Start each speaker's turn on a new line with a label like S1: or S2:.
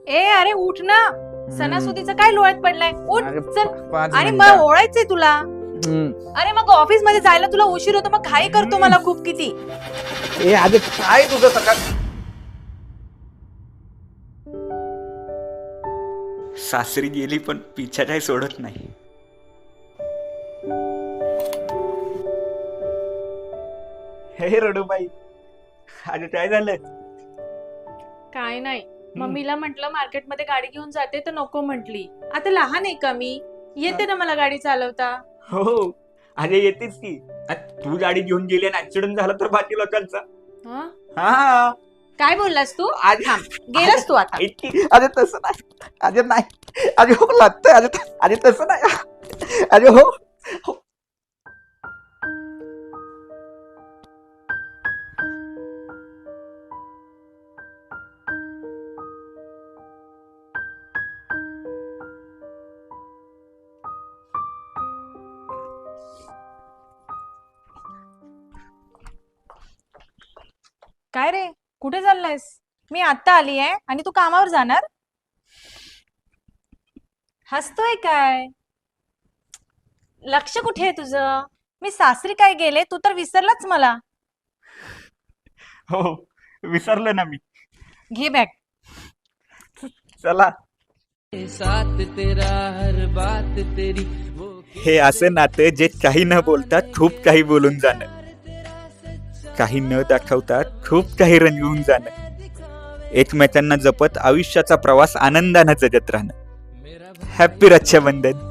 S1: ए अरे उठ ना, सणासुदीचं काय लोळ्यात पडलाय, उठ
S2: अरे,
S1: चल.
S2: 5
S1: आणि
S2: मिनिटं.
S1: मग ओळायचंय तुला. अरे मग ऑफिस मध्ये जायला तुला उशीर होतो, मग घाई करतो मला खूप किती.
S2: ए अरे काय तुझं सकाळ.
S3: सासरी गेली पण पिछा काही सोडत नाही. हे रडूबाई, आज काय झालं?
S1: काय नाही, मम्मीला म्हंटल मार्केटमध्ये गाडी घेऊन जाते तर नको म्हंटली. आता लहान आहे का मी, येते ना मला गाडी चालवता.
S3: हो अरे येतेच की. तू गाडी घेऊन गेली आणि ऍक्सिडेंट झाला तर बाकी लोकांचा.
S1: हं?
S3: हा
S1: काय बोललास तू?
S3: आज
S1: थांब, गेलास तू आता.
S2: अरे तसं नाही, अरे नाही, अरे हो लागतंय, अरे तसं नाही, अरे हो.
S1: काय रे, कुठे चाललायस? मी आता आली आहे आणि तू कामावर जाणार? हसतोय काय? लक्ष कुठे आहे तुझं? मी सासरी काय गेले, तू तर विसरलाच मला.
S3: हो विसरलं ना मी.
S1: घे बॅग.
S3: चला.
S4: साथ तेरा हर बात तेरी वो
S3: हे असं नातं जे काही न बोलता खूप काही बोलून जाणं, काही न दाखवता खूप काही रंगवून जाणं, एकमेकांना जपत आयुष्याचा प्रवास आनंदानं जगत राहणं. हॅपी रक्षाबंधन.